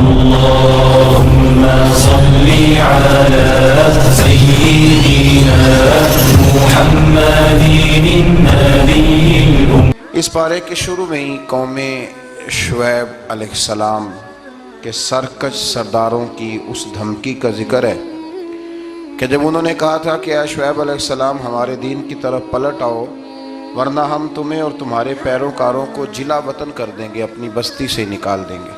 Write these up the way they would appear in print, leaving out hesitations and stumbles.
اللهم صل على سيدنا محمد النبي الأمي. اس پارے کے شروع میں ہی قوم شعیب علیہ السلام کے سرکش سرداروں کی اس دھمکی کا ذکر ہے کہ جب انہوں نے کہا تھا کہ اے شعیب علیہ السلام ہمارے دین کی طرف پلٹ آؤ ورنہ ہم تمہیں اور تمہارے پیروکاروں کو جلا وطن کر دیں گے، اپنی بستی سے نکال دیں گے.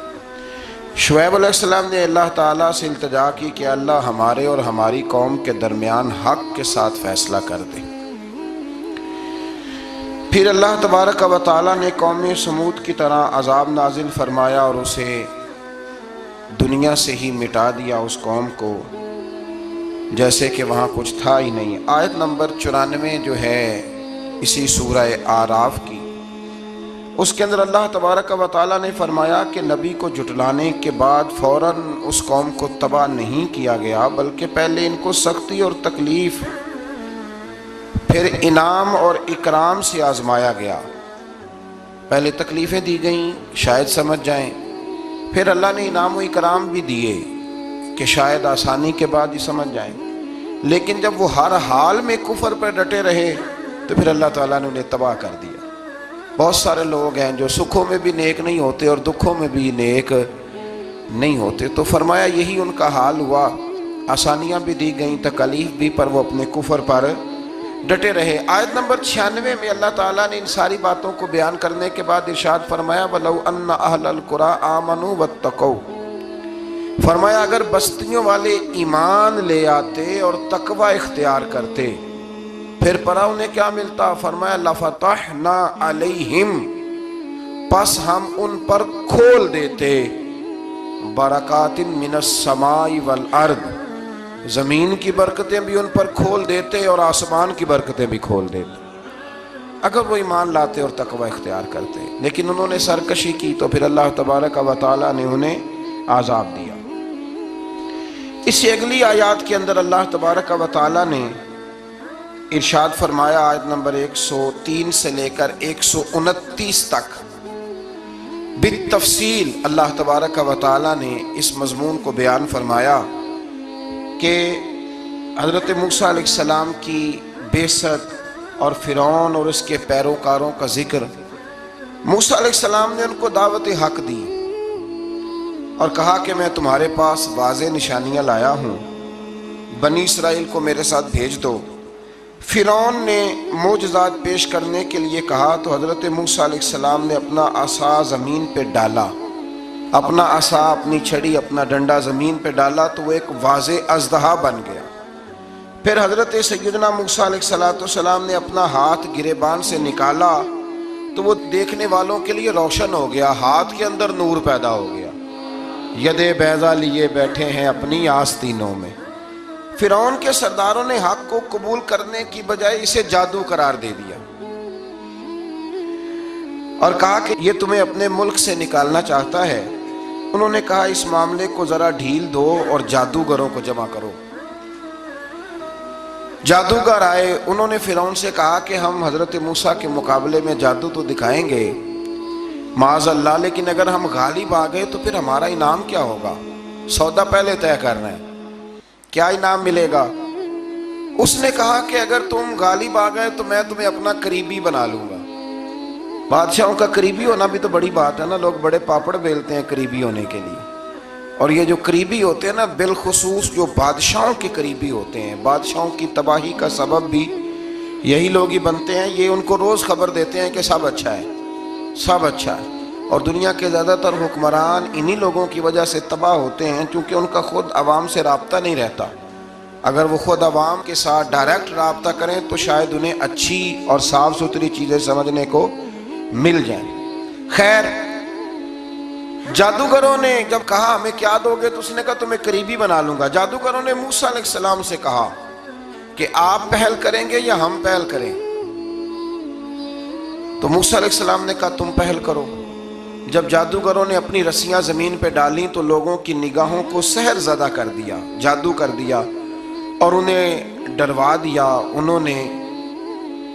شعیب علیہ السلام نے اللہ تعالیٰ سے التجا کی کہ اللہ ہمارے اور ہماری قوم کے درمیان حق کے ساتھ فیصلہ کر دے. پھر اللہ تبارک و تعالیٰ نے قوم سمود کی طرح عذاب نازل فرمایا اور اسے دنیا سے ہی مٹا دیا، اس قوم کو، جیسے کہ وہاں کچھ تھا ہی نہیں. آیت نمبر 94 جو ہے اسی سورہ اعراف کی، اس کے اندر اللہ تبارک و تعالیٰ نے فرمایا کہ نبی کو جھٹلانے کے بعد فوراً اس قوم کو تباہ نہیں کیا گیا، بلکہ پہلے ان کو سختی اور تکلیف پھر انعام اور اکرام سے آزمایا گیا. پہلے تکلیفیں دی گئیں شاید سمجھ جائیں، پھر اللہ نے انعام و اکرام بھی دیے کہ شاید آسانی کے بعد ہی سمجھ جائیں. لیکن جب وہ ہر حال میں کفر پر ڈٹے رہے تو پھر اللہ تعالیٰ نے انہیں تباہ کر دیا. بہت سارے لوگ ہیں جو سکھوں میں بھی نیک نہیں ہوتے اور دکھوں میں بھی نیک نہیں ہوتے، تو فرمایا یہی ان کا حال ہوا. آسانیاں بھی دی گئیں، تکلیف بھی، پر وہ اپنے کفر پر ڈٹے رہے. آیت نمبر 96 میں اللہ تعالیٰ نے ان ساری باتوں کو بیان کرنے کے بعد ارشاد فرمایا وَلَوْ أَنَّ أَهْلَ الْقُرَىٰ آمَنُوا وَاتَّقَوْا. فرمایا اگر بستیوں والے ایمان لے آتے اور تقوی اختیار کرتے پھر پرا انہیں کیا ملتا؟ فرمایا لَفَتَحْنَا عَلَيْهِمْ، پس ہم ان پر کھول دیتے بَرَكَاتٍ مِّنَ السَّمَاءِ وَالْأَرْضِ، زمین کی برکتیں بھی ان پر کھول دیتے اور آسمان کی برکتیں بھی کھول دیتے اگر وہ ایمان لاتے اور تقوی اختیار کرتے. لیکن انہوں نے سرکشی کی تو پھر اللہ تبارک و تعالیٰ نے انہیں عذاب دیا. اس سے اگلی آیات کے اندر اللہ تبارک و تعالیٰ نے ارشاد فرمایا آیت نمبر 103 سے لے کر 129 تک بالتفصیل اللہ تبارک و تعالیٰ نے اس مضمون کو بیان فرمایا کہ حضرت موسیٰ علیہ السلام کی بعثت اور فرعون اور اس کے پیروکاروں کا ذکر. موسیٰ علیہ السلام نے ان کو دعوت حق دی اور کہا کہ میں تمہارے پاس واضح نشانیاں لایا ہوں، بنی اسرائیل کو میرے ساتھ بھیج دو. فرعون نے معجزات پیش کرنے کے لیے کہا تو حضرت موسیٰ علیہ السلام نے اپنا عصا زمین پہ ڈالا، اپنا عصا، اپنی چھڑی، اپنا ڈنڈا زمین پہ ڈالا تو وہ ایک واضح اژدہا بن گیا. پھر حضرت سیدنا موسیٰ علیہ السلام نے اپنا ہاتھ گریبان سے نکالا تو وہ دیکھنے والوں کے لیے روشن ہو گیا، ہاتھ کے اندر نور پیدا ہو گیا. ید بیضا لیے بیٹھے ہیں اپنی آستینوں میں. فرعون کے سرداروں نے حق کو قبول کرنے کی بجائے اسے جادو قرار دے دیا اور کہا کہ یہ تمہیں اپنے ملک سے نکالنا چاہتا ہے. انہوں نے کہا اس معاملے کو ذرا ڈھیل دو اور جادوگروں کو جمع کرو. جادوگر آئے، انہوں نے فرعون سے کہا کہ ہم حضرت موسیٰ کے مقابلے میں جادو تو دکھائیں گے معاذ اللہ، لیکن اگر ہم غالب آ گئے تو پھر ہمارا انعام کیا ہوگا؟ سودا پہلے طے کرنا ہے، کیا انعام ملے گا؟ اس نے کہا کہ اگر تم غالب آ گئے تو میں تمہیں اپنا قریبی بنا لوں گا. بادشاہوں کا قریبی ہونا بھی تو بڑی بات ہے نا، لوگ بڑے پاپڑ بیلتے ہیں قریبی ہونے کے لیے. اور یہ جو قریبی ہوتے ہیں نا، بالخصوص جو بادشاہوں کے قریبی ہوتے ہیں، بادشاہوں کی تباہی کا سبب بھی یہی لوگ ہی بنتے ہیں. یہ ان کو روز خبر دیتے ہیں کہ سب اچھا ہے، سب اچھا ہے. اور دنیا کے زیادہ تر حکمران انہی لوگوں کی وجہ سے تباہ ہوتے ہیں کیونکہ ان کا خود عوام سے رابطہ نہیں رہتا. اگر وہ خود عوام کے ساتھ ڈائریکٹ رابطہ کریں تو شاید انہیں اچھی اور صاف ستھری چیزیں سمجھنے کو مل جائیں. خیر، جادوگروں نے جب کہا ہمیں کیا دو گے تو اس نے کہا تمہیں قریبی بنا لوں گا. جادوگروں نے موسیٰ علیہ السلام سے کہا کہ آپ پہل کریں گے یا ہم پہل کریں؟ تو موسیٰ علیہ السلام نے کہا تم پہل کرو. جب جادوگروں نے اپنی رسیاں زمین پہ ڈالیں تو لوگوں کی نگاہوں کو سحر زدہ کر دیا، جادو کر دیا اور انہیں ڈروا دیا. انہوں نے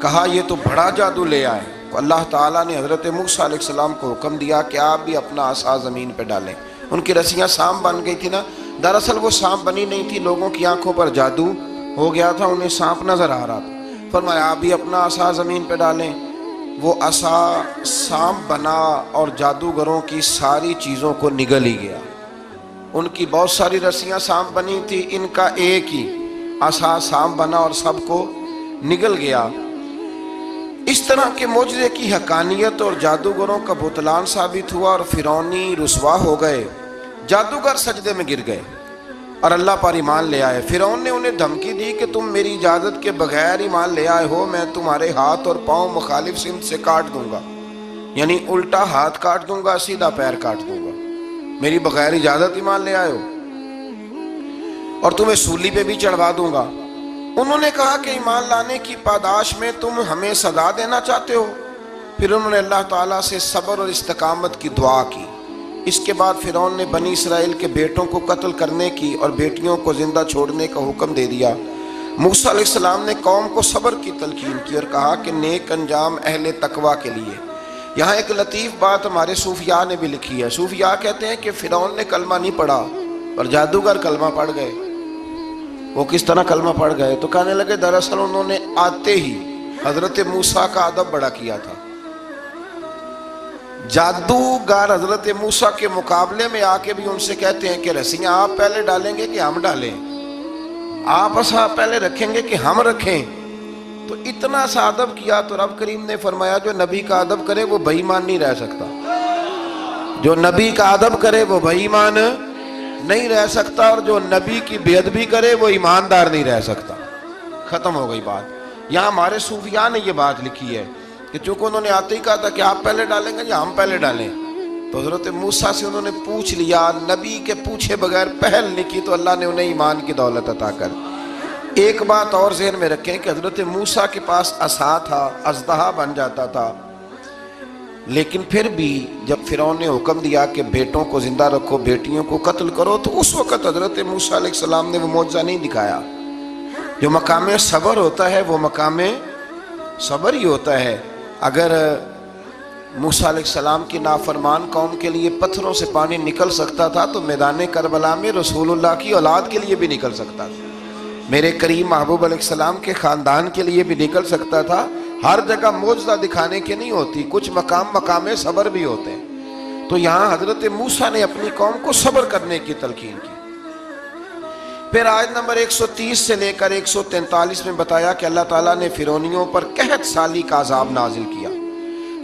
کہا یہ تو بڑا جادو لے آئے. تو اللہ تعالیٰ نے حضرت موسیٰ علیہ السلام کو حکم دیا کہ آپ بھی اپنا عصا زمین پہ ڈالیں. ان کی رسیاں سانپ بن گئی تھی نا، دراصل وہ سانپ بنی نہیں تھی، لوگوں کی آنکھوں پر جادو ہو گیا تھا، انہیں سانپ نظر آ رہا تھا۔ فرمایا آپ بھی اپنا عصا زمین پہ ڈالیں، وہ عصا سانپ بنا اور جادوگروں کی ساری چیزوں کو نگل ہی گیا۔ ان کی بہت ساری رسیاں سانپ بنی تھی، ان کا ایک ہی عصا سانپ بنا اور سب کو نگل گیا۔ اس طرح کے معجزے کی حقانیت اور جادوگروں کا بطلان ثابت ہوا اور فرعونی رسوا ہو گئے، جادوگر سجدے میں گر گئے اور اللہ پر ایمان لے آئے۔ فرعون نے انہیں دھمکی دی کہ تم میری اجازت کے بغیر ایمان لے آئے ہو، میں تمہارے ہاتھ اور پاؤں مخالف سمت سے کاٹ دوں گا، یعنی الٹا ہاتھ کاٹ دوں گا، سیدھا پیر کاٹ دوں گا، میری بغیر اجازت ایمان لے آئے ہو، اور تمہیں سولی پہ بھی چڑھوا دوں گا۔ انہوں نے کہا کہ ایمان لانے کی پاداش میں تم ہمیں سزا دینا چاہتے ہو؟ پھر انہوں نے اللہ تعالیٰ سے صبر اور استقامت کی دعا کی۔ اس کے بعد فرعون نے بنی اسرائیل کے بیٹوں کو قتل کرنے کی اور بیٹیوں کو زندہ چھوڑنے کا حکم دے دیا۔ موسیٰ علیہ السلام نے قوم کو صبر کی تلقین کی اور کہا کہ نیک انجام اہل تقویٰ کے لیے۔ یہاں ایک لطیف بات ہمارے صوفیاء نے بھی لکھی ہے۔ صوفیاء کہتے ہیں کہ فرعون نے کلمہ نہیں پڑھا اور جادوگر کلمہ پڑھ گئے۔ وہ کس طرح کلمہ پڑھ گئے؟ تو کہنے لگے دراصل انہوں نے آتے ہی حضرت موسیٰ کا ادب بڑا کیا تھا۔ جادوگر حضرت موسیٰ کے مقابلے میں آ کے بھی ان سے کہتے ہیں کہ رسیاں آپ پہلے ڈالیں گے کہ ہم ڈالیں؟ آپ عصا پہلے رکھیں گے کہ ہم رکھیں؟ تو اتنا سا ادب کیا تو رب کریم نے فرمایا جو نبی کا ادب کرے وہ بے ایمان نہیں رہ سکتا، جو نبی کا ادب کرے وہ بے ایمان نہیں رہ سکتا، اور جو نبی کی بے ادبی کرے وہ ایماندار نہیں رہ سکتا۔ ختم ہو گئی بات۔ یہاں ہمارے صوفیاء نے یہ بات لکھی ہے کہ چونکہ انہوں نے آتے ہی کہا تھا کہ آپ پہلے ڈالیں گے یا ہم پہلے ڈالیں، تو حضرت موسیٰ سے انہوں نے پوچھ لیا، نبی کے پوچھے بغیر پہل نہیں کی تو اللہ نے انہیں ایمان کی دولت عطا کر۔ ایک بات اور ذہن میں رکھیں کہ حضرت موسیٰ کے پاس عصا تھا، اژدہا بن جاتا تھا، لیکن پھر بھی جب فرعون نے حکم دیا کہ بیٹوں کو زندہ رکھو بیٹیوں کو قتل کرو، تو اس وقت حضرت موسیٰ علیہ السلام نے وہ معجزہ نہیں دکھایا۔ جو مقام صبر ہوتا ہے وہ مقام صبر ہی ہوتا ہے۔ اگر موسیٰ علیہ السلام کی نافرمان قوم کے لیے پتھروں سے پانی نکل سکتا تھا تو میدان کربلا میں رسول اللہ کی اولاد کے لیے بھی نکل سکتا تھا، میرے کریم محبوب علیہ السلام کے خاندان کے لیے بھی نکل سکتا تھا۔ ہر جگہ معجزہ دکھانے کے نہیں ہوتی، کچھ مقام صبر بھی ہوتے ہیں۔ تو یہاں حضرت موسیٰ نے اپنی قوم کو صبر کرنے کی تلقین کی۔ پھر آیت نمبر 130 سے لے کر 143 میں بتایا کہ اللہ تعالیٰ نے فرعونیوں پر قحط سالی کا عذاب نازل کیا۔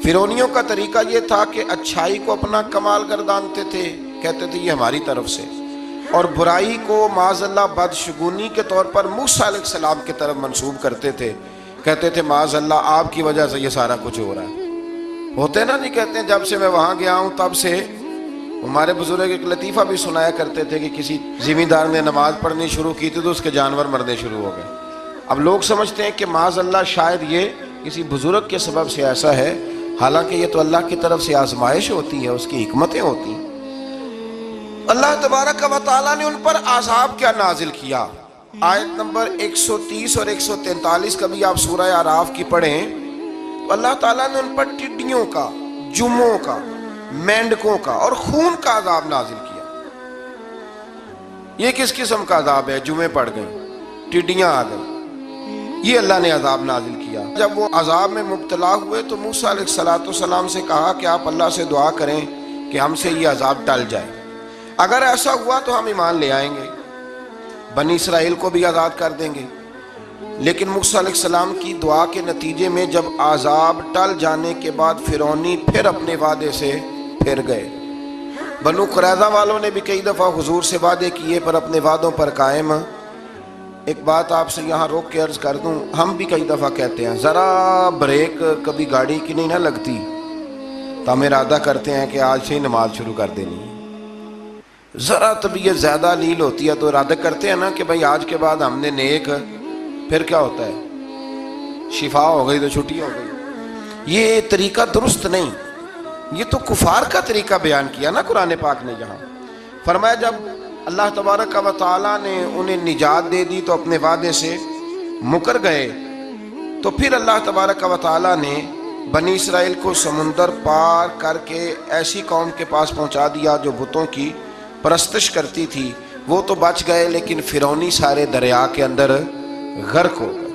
فرعونیوں کا طریقہ یہ تھا کہ اچھائی کو اپنا کمال گردانتے تھے، کہتے تھے یہ ہماری طرف سے، اور برائی کو معاذ اللہ بدشگونی کے طور پر موسیٰ علیہ السلام کی طرف منسوب کرتے تھے، کہتے تھے معاذ اللہ آپ کی وجہ سے یہ سارا کچھ ہو رہا ہے۔ ہوتے نا نہیں کہتے ہیں جب سے میں وہاں گیا ہوں تب سے، ہمارے بزرگ ایک لطیفہ بھی سنایا کرتے تھے کہ کسی زمیندار نے نماز پڑھنی شروع کی تھی تو اس کے جانور مرنے شروع ہو گئے۔ اب لوگ سمجھتے ہیں کہ معاذ اللہ شاید یہ کسی بزرگ کے سبب سے ایسا ہے، حالانکہ یہ تو اللہ کی طرف سے آزمائش ہوتی ہے، اس کی حکمتیں ہوتی ہیں۔ اللہ تبارک و تعالیٰ نے ان پر عذاب کیا نازل کیا؟ آیت نمبر 130 اور 143 کا بھی آپ سورہ اعراف کی پڑھیں تو اللہ تعالیٰ نے ان پر ٹڈیوں کا، جموں کا، مینڈکوں کا اور خون کا عذاب نازل کیا۔ یہ کس قسم کا عذاب ہے؟ جمعے پڑ گئے، ٹڈیاں آ گئی، یہ اللہ نے عذاب نازل کیا۔ جب وہ عذاب میں مبتلا ہوئے تو موسیٰ علیہ السلام سے کہا کہ آپ اللہ سے دعا کریں کہ ہم سے یہ عذاب ٹل جائے، اگر ایسا ہوا تو ہم ایمان لے آئیں گے، بنی اسرائیل کو بھی آزاد کر دیں گے۔ لیکن موسیٰ علیہ السلام کی دعا کے نتیجے میں جب عذاب ٹل جانے کے بعد فرعونی پھر اپنے وعدے سے پھر گئے۔ بنو قریظہ والوں نے بھی کئی دفعہ حضور سے وعدے کیے پر اپنے وعدوں پر قائم۔ ایک بات آپ سے یہاں روک کے عرض کر دوں، ہم بھی کئی دفعہ کہتے ہیں ذرا بریک کبھی گاڑی کی نہیں نہ لگتی تو ہم ارادہ کرتے ہیں کہ آج سے ہی نماز شروع کر دینی ہے۔ ذرا طبیعت زیادہ لیل ہوتی ہے تو ارادہ کرتے ہیں نا کہ بھائی آج کے بعد ہم نے نیک، پھر کیا ہوتا ہے شفا ہو گئی تو چھٹی ہو گئی۔ یہ طریقہ درست نہیں، یہ تو کفار کا طریقہ بیان کیا نا قرآن پاک نے۔ جہاں فرمایا جب اللہ تبارک و تعالیٰ نے انہیں نجات دے دی تو اپنے وعدے سے مکر گئے، تو پھر اللہ تبارک و تعالیٰ نے بنی اسرائیل کو سمندر پار کر کے ایسی قوم کے پاس پہنچا دیا جو بتوں کی پرستش کرتی تھی وہ تو بچ گئے، لیکن فرعونی سارے دریا کے اندر غرق ہو گئے۔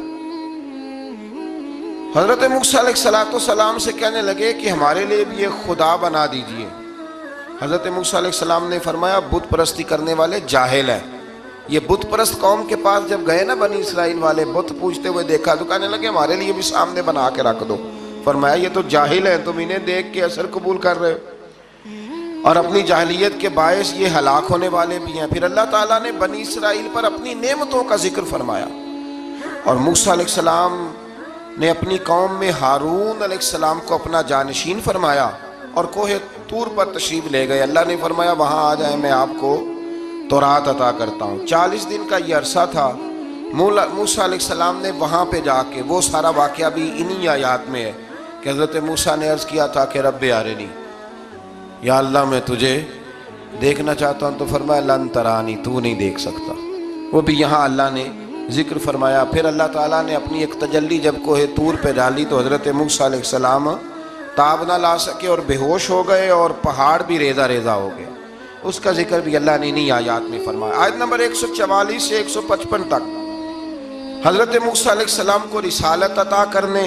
حضرت موسیٰ علیہ السلام سے کہنے لگے کہ ہمارے لیے بھی ایک خدا بنا دیجئے۔ حضرت موسیٰ علیہ السلام نے فرمایا بت پرستی کرنے والے جاہل ہیں۔ یہ بت پرست قوم کے پاس جب گئے نا بنی اسرائیل والے، بت پوجتے ہوئے دیکھا تو کہنے لگے ہمارے لیے بھی سامنے بنا کے رکھ دو۔ فرمایا یہ تو جاہل ہیں، تم انہیں دیکھ کے اثر قبول کر رہے ہو، اور اپنی جاہلیت کے باعث یہ ہلاک ہونے والے بھی ہیں۔ پھر اللہ تعالیٰ نے بنی اسرائیل پر اپنی نعمتوں کا ذکر فرمایا، اور موسیٰ علیہ السلام نے اپنی قوم میں ہارون علیہ السلام کو اپنا جانشین فرمایا اور کوہ طور پر تشریف لے گئے۔ اللہ نے فرمایا وہاں آ جائیں، میں آپ کو تورات عطا کرتا ہوں۔ 40 دن کا یہ عرصہ تھا۔ موسیٰ علیہ السلام نے وہاں پہ جا کے، وہ سارا واقعہ بھی انہی آیات میں ہے کہ حضرت موسیٰ نے عرض کیا تھا کہ رب ارنی، یا اللہ میں تجھے دیکھنا چاہتا ہوں، تو فرمایا لن ترانی، تو نہیں دیکھ سکتا۔ وہ بھی یہاں اللہ نے ذکر فرمایا۔ پھر اللہ تعالیٰ نے اپنی ایک تجلی جب کوہ طور پہ ڈالی تو حضرت موسیٰ علیہ السلام تاب نہ لا سکے اور بے ہوش ہو گئے، اور پہاڑ بھی ریزہ ریزہ ہو گئے۔ اس کا ذکر بھی اللہ نے انہی آیات میں فرمایا۔ آیت نمبر 144 سے 155 تک حضرت موسیٰ علیہ السلام کو رسالت عطا کرنے،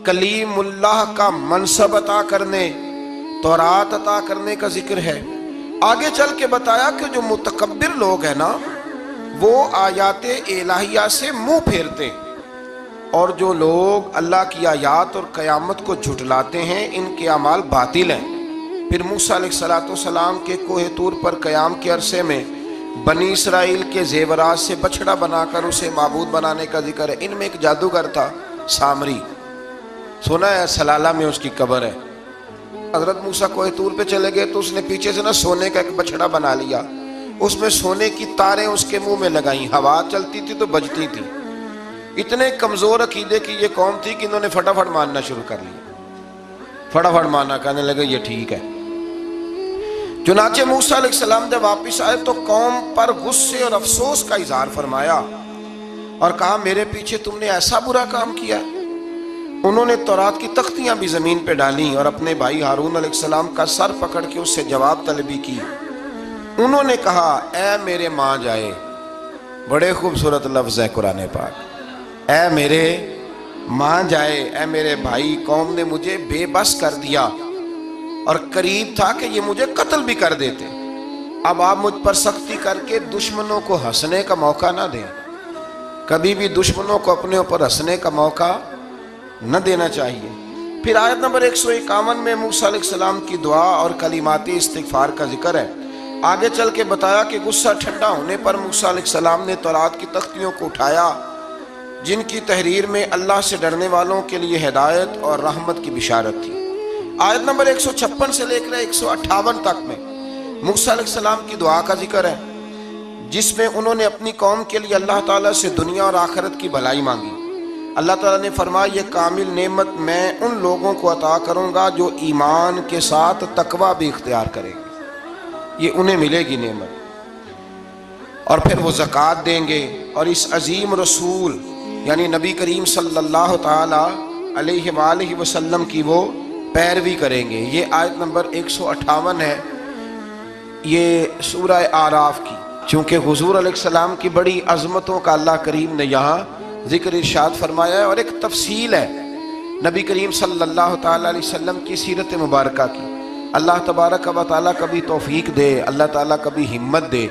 کلیم اللہ کا منصب عطا کرنے، تورات عطا کرنے کا ذکر ہے۔ آگے چل کے بتایا کہ جو متکبر لوگ ہیں نا، وہ آیات الہیہ سے منہ پھیرتے، اور جو لوگ اللہ کی آیات اور قیامت کو جھٹلاتے ہیں ان کے اعمال باطل ہیں۔ پھر موسیٰ علیہ السلام کے کوہ طور پر قیام کے عرصے میں بنی اسرائیل کے زیورات سے بچڑا بنا کر اسے معبود بنانے کا ذکر ہے۔ ان میں ایک جادوگر تھا سامری، سنا ہے سلالہ میں اس کی قبر ہے۔ حضرت موسیٰ کوہ طور پہ چلے گئے تو اس نے پیچھے سے نا سونے کا ایک بچڑا بنا لیا، اس میں سونے کی تاریں اس کے منہ میں لگائیں، ہوا چلتی تھی تو بجتی تھی۔ اتنے کمزور عقیدے کی یہ قوم تھی کہ انہوں نے فٹافٹ ماننا شروع کر لیا، فٹافٹ ماننا، کہنے لگے یہ ٹھیک ہے۔ چنانچہ موسیٰ علیہ السلام جب واپس آئے تو قوم پر غصے اور افسوس کا اظہار فرمایا اور کہا میرے پیچھے تم نے ایسا برا کام کیا۔ انہوں نے تورات کی تختیاں بھی زمین پہ ڈالیں اور اپنے بھائی ہارون علیہ السلام کا سر پکڑ کے اس سے جواب طلبی کی۔ انہوں نے کہا اے میرے ماں جائے، بڑے خوبصورت لفظ ہے قرآن پاک، اے میرے ماں جائے، اے میرے بھائی، قوم نے مجھے بے بس کر دیا اور قریب تھا کہ یہ مجھے قتل بھی کر دیتے۔ اب آپ مجھ پر سختی کر کے دشمنوں کو ہنسنے کا موقع نہ دیں، کبھی بھی دشمنوں کو اپنے اوپر ہنسنے کا موقع نہ دینا چاہیے۔ پھر آیت نمبر 151 میں موسیٰ علیہ السلام کی دعا اور کلمات استغفار کا ذکر ہے۔ آگے چل کے بتایا کہ غصہ ٹھنڈا ہونے پر موسیٰ علیہ السلام نے تورات کی تختیوں کو اٹھایا، جن کی تحریر میں اللہ سے ڈرنے والوں کے لیے ہدایت اور رحمت کی بشارت تھی۔ آیت نمبر 156 سے لے کر 158 تک میں موسیٰ علیہ السلام کی دعا کا ذکر ہے، جس میں انہوں نے اپنی قوم کے لیے اللہ تعالیٰ سے دنیا اور آخرت کی بھلائی مانگی۔ اللہ تعالیٰ نے فرمایا یہ کامل نعمت میں ان لوگوں کو عطا کروں گا جو ایمان کے ساتھ تقوی بھی اختیار کریں گے، یہ انہیں ملے گی نعمت، اور پھر وہ زکوٰۃ دیں گے اور اس عظیم رسول یعنی نبی کریم صلی اللہ تعالیٰ علیہ وآلہ وسلم کی وہ پیروی کریں گے۔ یہ آیت نمبر 158 ہے، یہ سورہ اعراف کی۔ چونکہ حضور علیہ السلام کی بڑی عظمتوں کا اللہ کریم نے یہاں ذکر ارشاد فرمایا ہے، اور ایک تفصیل ہے نبی کریم صلی اللہ تعالیٰ علیہ وسلم کی سیرت مبارکہ کی۔ اللہ تبارک و تعالیٰ کبھی توفیق دے، اللہ تعالیٰ کبھی ہمت دے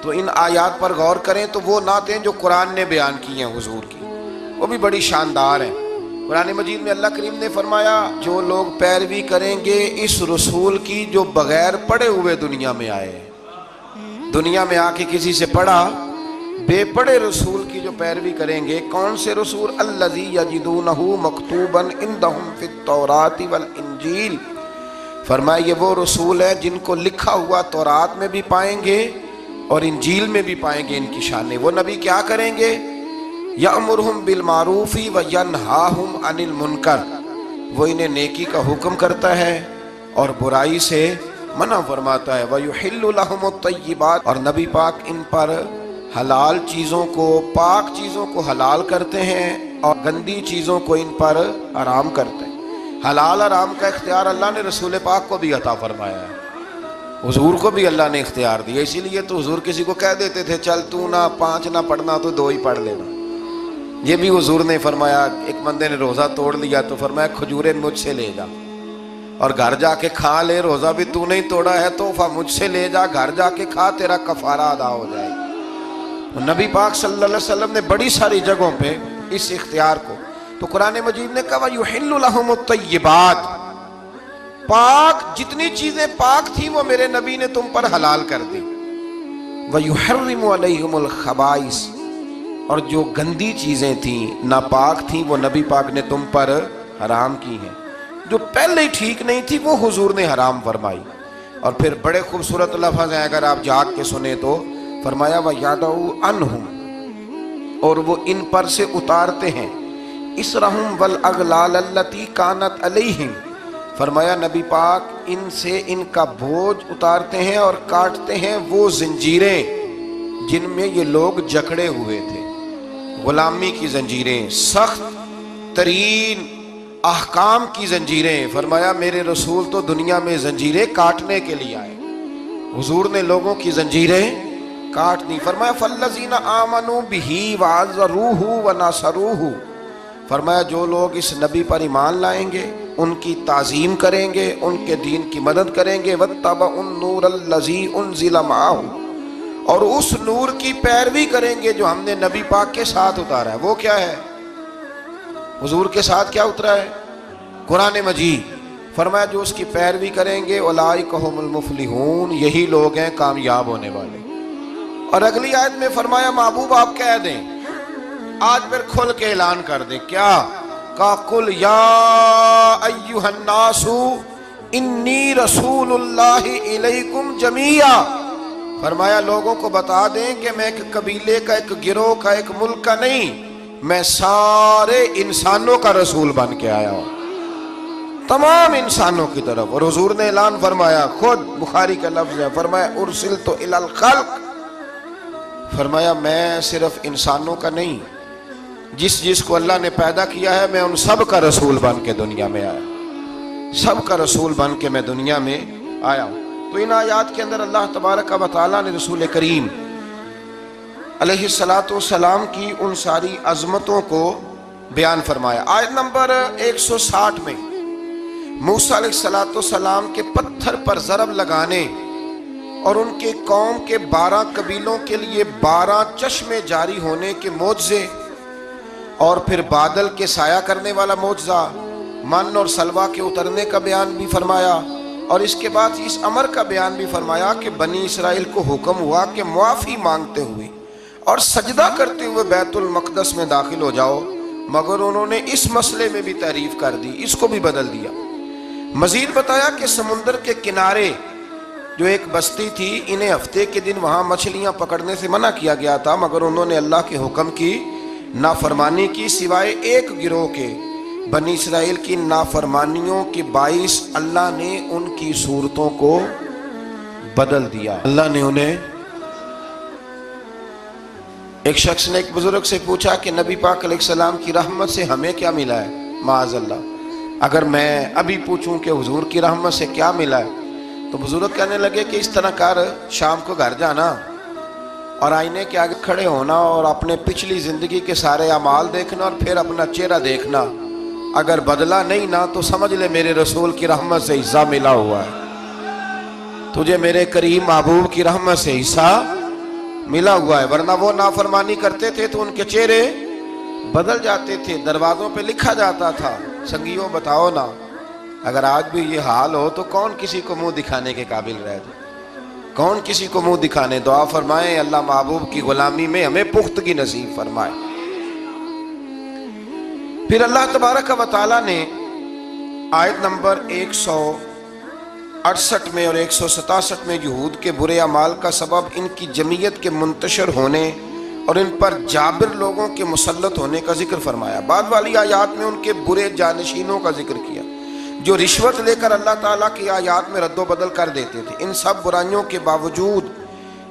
تو ان آیات پر غور کریں تو وہ نعتیں جو قرآن نے بیان کی ہیں حضور کی، وہ بھی بڑی شاندار ہیں۔ قرآن مجید میں اللہ کریم نے فرمایا جو لوگ پیروی کریں گے اس رسول کی جو بغیر پڑھے ہوئے دنیا میں آئے، دنیا میں آ کے کسی سے پڑھا، بے پڑھے رسول کی جو پیروی کریں گے۔ کون سے رسول؟ الذی یجدونہ مکتوبا عندہم فی التوراۃ والانجیل، فرمایا یہ وہ رسول ہیں جن کو لکھا ہوا تورات میں بھی پائیں گے اور انجیل میں بھی پائیں گے ان کی شانیں۔ وہ نبی کیا کریں گے؟ یأمرہم بالمعروف وینہاہم عن المنکر، وہ انہیں نیکی کا حکم کرتا ہے اور برائی سے منع فرماتا ہے۔ ویحل لہم الطیبات، اور نبی پاک ان پر حلال چیزوں کو، پاک چیزوں کو حلال کرتے ہیں اور گندی چیزوں کو ان پر حرام کرتے ہیں۔ حلال حرام کا اختیار اللہ نے رسول پاک کو بھی عطا فرمایا ہے۔ حضور کو بھی اللہ نے اختیار دیا، اسی لیے تو حضور کسی کو کہہ دیتے تھے چل تو نہ 5 نہ پڑھنا تو 2 ہی پڑھ لینا۔ یہ بھی حضور نے فرمایا، ایک بندے نے روزہ توڑ لیا تو فرمایا کھجوریں مجھ سے لے جا اور گھر جا کے کھا لے، روزہ بھی تو نہیں توڑا ہے تحفہ مجھ سے لے جا، گھر جا کے کھا، تیرا کفارہ ادا ہو جائے۔ نبی پاک صلی اللہ علیہ وسلم نے بڑی ساری جگہوں پہ اس اختیار کو، تو قرآن مجید نے کہا وَيُحِلُّ لَهُمُ الطَّيِّبَاتِ، پاک جتنی چیزیں پاک تھیں وہ میرے نبی نے تم پر حلال کر دی۔ وَيُحَرِّمُ عَلَيْهِمُ الْخَبَائِثِ، اور جو گندی چیزیں تھیں ناپاک تھیں وہ نبی پاک نے تم پر حرام کی ہیں، جو پہلے ہی ٹھیک نہیں تھی وہ حضور نے حرام فرمائی۔ اور پھر بڑے خوبصورت لفظ ہیں، اگر آپ جاگ کے سنیں تو فرمایا وَيَدَعُ عَنْهُمْ، اور وہ ان پر سے اتارتے ہیں اِسْرَهُمْ وَالْأَغْلَالَ الَّتِي كَانَتْ عَلَيْهِمْ، فرمایا نبی پاک ان سے ان کا بوجھ اتارتے ہیں اور کاٹتے ہیں وہ زنجیریں جن میں یہ لوگ جکڑے ہوئے تھے، غلامی کی زنجیریں، سخت ترین احکام کی زنجیریں۔ فرمایا میرے رسول تو دنیا میں زنجیریں کاٹنے کے لیے آئے، حضور نے لوگوں کی زنجیریں کاٹ دی۔ فرمایا فَالَّذِينَ آمَنُوا بِهِ وَعَزَّرُوهُ وَنَصَرُوهُ، فرمایا جو لوگ اس نبی پر ایمان لائیں گے، ان کی تعظیم کریں گے، ان کے دین کی مدد کریں گے، وَاتَّبَعُوا النُّورَ الَّذِي أُنزِلَ مَعَهُ، اور اس نور کی پیروی کریں گے جو ہم نے نبی پاک کے ساتھ اتارا ہے۔ وہ کیا ہے؟ حضور کے ساتھ کیا اترا ہے؟ قرآن مجید۔ فرمایا جو اس کی پیروی کریں گے اولئک هم المفلحون، یہی لوگ ہیں کامیاب ہونے والے۔ اور اگلی آیت میں فرمایا محبوب آپ کہہ دیں، آج پھر کھل کے اعلان کر دیں، کیا کہا قل یا ایھا الناس انی رسول اللہ الیکم جمیعا، فرمایا لوگوں کو بتا دیں کہ میں ایک قبیلے کا، ایک گروہ کا، ایک ملک کا نہیں، میں سارے انسانوں کا رسول بن کے آیا ہوں، تمام انسانوں کی طرف۔ اور حضور نے اعلان فرمایا، خود بخاری کا لفظ ہے، فرمایا ارسلت الی الخلق، فرمایا میں صرف انسانوں کا نہیں، جس کو اللہ نے پیدا کیا ہے میں ان سب کا رسول بن کے دنیا میں آیا، سب کا رسول بن کے میں دنیا میں آیا ہوں۔ تو ان آیات کے اندر اللہ تبارک و تعالیٰ نے رسول کریم علیہ السلام کی ان ساری عظمتوں کو بیان فرمایا۔ آیت نمبر 160 میں موسیٰ علیہ السلام کے پتھر پر ضرب لگانے اور ان کے قوم کے 12 قبیلوں کے لیے 12 چشمے جاری ہونے کے معجزے، اور پھر بادل کے سایہ کرنے والا معجزہ، من اور سلوہ کے اترنے کا بیان بھی فرمایا، اور اس کے بعد اس امر کا بیان بھی فرمایا کہ بنی اسرائیل کو حکم ہوا کہ معافی مانگتے ہوئے اور سجدہ کرتے ہوئے بیت المقدس میں داخل ہو جاؤ، مگر انہوں نے اس مسئلے میں بھی تعریف کر دی، اس کو بھی بدل دیا۔ مزید بتایا کہ سمندر کے کنارے جو ایک بستی تھی، انہیں ہفتے کے دن وہاں مچھلیاں پکڑنے سے منع کیا گیا تھا، مگر انہوں نے اللہ کے حکم کی نافرمانی کی، سوائے ایک گروہ کے، بنی اسرائیل کی نافرمانیوں کے باعث اللہ نے ان کی صورتوں کو بدل دیا۔ اللہ نے انہیں، ایک شخص نے ایک بزرگ سے پوچھا کہ نبی پاک علیہ السلام کی رحمت سے ہمیں کیا ملا ہے؟ معاذ اللہ، اگر میں ابھی پوچھوں کہ حضور کی رحمت سے کیا ملا ہے، تو بزرگ کہنے لگے کہ اس طرح کر، شام کو گھر جانا اور آئینے کے آگے کھڑے ہونا اور اپنے پچھلی زندگی کے سارے اعمال دیکھنا اور پھر اپنا چہرہ دیکھنا، اگر بدلا نہیں نا تو سمجھ لے میرے رسول کی رحمت سے حصہ ملا ہوا ہے، تجھے میرے کریم محبوب کی رحمت سے حصہ ملا ہوا ہے، ورنہ وہ نافرمانی کرتے تھے تو ان کے چہرے بدل جاتے تھے، دروازوں پہ لکھا جاتا تھا۔ سنگیوں بتاؤ نا، اگر آج بھی یہ حال ہو تو کون کسی کو منہ دکھانے کے قابل رہ جائے؟ کون کسی کو منہ دکھانے؟ دعا فرمائیں اللہ محبوب کی غلامی میں ہمیں پختگی نصیب فرمائے۔ پھر اللہ تبارک و تعالیٰ نے آیت نمبر 168 میں اور 167 میں یہود کے برے اعمال کا سبب ان کی جمعیت کے منتشر ہونے اور ان پر جابر لوگوں کے مسلط ہونے کا ذکر فرمایا۔ بعد والی آیات میں ان کے برے جانشینوں کا ذکر کیا جو رشوت لے کر اللہ تعالیٰ کی آیات میں رد و بدل کر دیتے تھے۔ ان سب برائیوں کے باوجود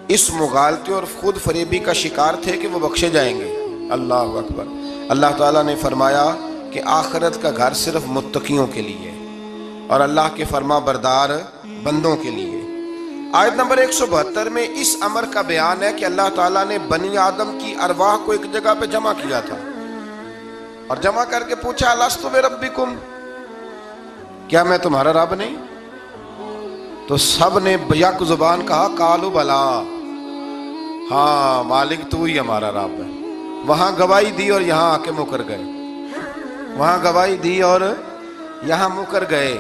اس مغالطے اور خود فریبی کا شکار تھے کہ وہ بخشے جائیں گے۔ اللہ اکبر۔ اللہ تعالیٰ نے فرمایا کہ آخرت کا گھر صرف متقیوں کے لیے اور اللہ کے فرما بردار بندوں کے لیے۔ آیت نمبر 172 میں اس امر کا بیان ہے کہ اللہ تعالیٰ نے بنی آدم کی ارواح کو ایک جگہ پہ جمع کیا تھا اور جمع کر کے پوچھا الستو بربکم، کیا میں تمہارا رب نہیں؟ تو سب نے بیک زبان کہا قالوا بلا، ہاں مالک تو ہی ہمارا رب ہے۔ وہاں گواہی دی اور یہاں آ کے مکر گئے، وہاں گواہی دی اور یہاں مکر گئے۔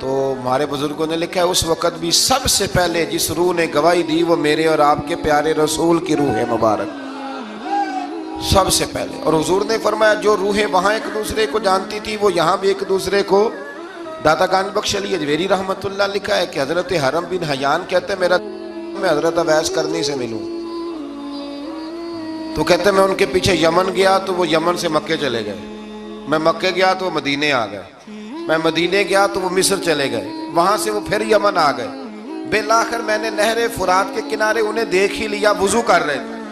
تو ہمارے بزرگوں نے لکھا ہے اس وقت بھی سب سے پہلے جس روح نے گواہی دی وہ میرے اور آپ کے پیارے رسول کی روح ہے مبارک، سب سے پہلے۔ اور حضور نے فرمایا جو روحیں وہاں ایک دوسرے کو جانتی تھی وہ یہاں بھی ایک دوسرے کو۔ داتا گنج بخش علی اجویری رحمۃ اللہ لکھا ہے کہ حضرت حرم بن حیان کہتے ہیں میں حضرت اویس کرنی سے ملوں، تو کہتے ہیں میں ان کے پیچھے یمن گیا تو وہ یمن سے مکے چلے گئے، میں مکے گیا تو وہ مدینے آ گئے، میں مدینے گیا تو وہ مصر چلے گئے، وہاں سے وہ پھر یمن آ گئے۔ بالآخر میں نے نہر فرات کے کنارے انہیں دیکھ ہی لیا، وضو کر رہے تھے،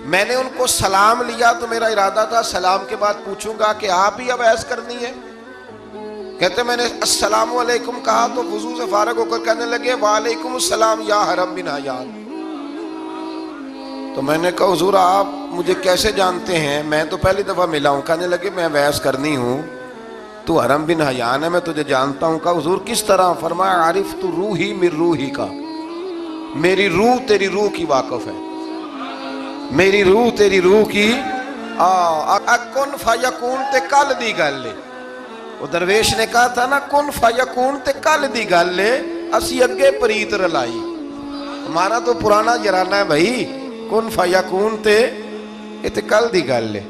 میں نے ان کو سلام لیا تو میرا ارادہ تھا سلام کے بعد پوچھوں گا کہ آپ ہی اویس کرنی ہے؟ کہتے میں نے السلام علیکم کہا تو وضو سے فارغ ہو کر کہنے لگے وعلیکم السلام یا حرم بن حیان۔ تو میں نے کہا حضور آپ مجھے کیسے جانتے ہیں؟ میں تو پہلی دفعہ ملا ہوں۔ کہنے لگے میں اویس کرنی ہوں، تو حرم بن حیان ہے، میں تجھے جانتا ہوں۔ کہا حضور کس طرح؟ فرمایا عارف تو روحی من روحی کا، میری روح تیری روح کی واقف ہے، میری روح تیری روح کی کن فیکون تے کل دی گل لے۔ وہ درویش نے کہا تھا نا کن فیکون تے کل دی گل لے، اسی اگے پریت رلائی۔ ہمارا تو پرانا جرانہ ہے بھائی، کن فیکون تے کل دی گل لے۔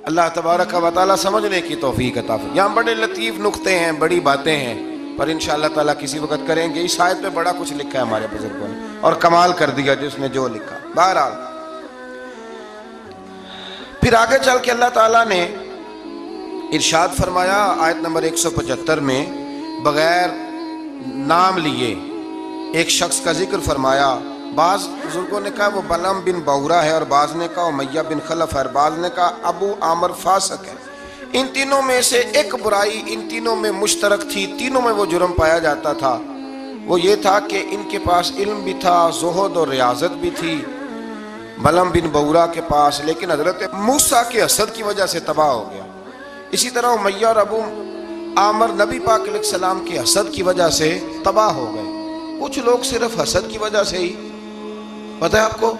اللہ تبارک و تعالیٰ سمجھنے کی توفیق عطا فرمائے۔ یہاں بڑے لطیف نقطے ہیں، بڑی باتیں ہیں، پر انشاءاللہ تعالیٰ کسی وقت کریں گے۔ اس آیت میں بڑا کچھ لکھا ہے ہمارے بزرگوں نے اور کمال کر دیا جس نے جو لکھا۔ بہرحال پھر آگے چل کے اللہ تعالیٰ نے ارشاد فرمایا آیت نمبر 175 میں، بغیر نام لیے ایک شخص کا ذکر فرمایا۔ بعض بزرگوں نے کہا وہ بلم بن بورا ہے، اور بعض نے کہا امیہ بن خلف ہے، اور بعض نے کہا ابو عامر فاسق ہے۔ ان تینوں میں سے ایک برائی ان تینوں میں مشترک تھی، تینوں میں وہ جرم پایا جاتا تھا، وہ یہ تھا کہ ان کے پاس علم بھی تھا، زہد اور ریاضت بھی تھی بلم بن بورا کے پاس، لیکن حضرت موسیٰ کے حسد کی وجہ سے تباہ ہو گیا۔ اسی طرح امیہ اور ابو عامر نبی پاک علیہ السلام کے حسد کی وجہ سے تباہ ہو گئے۔ کچھ لوگ صرف حسد کی وجہ سے ہی، پتہ ہے آپ کو،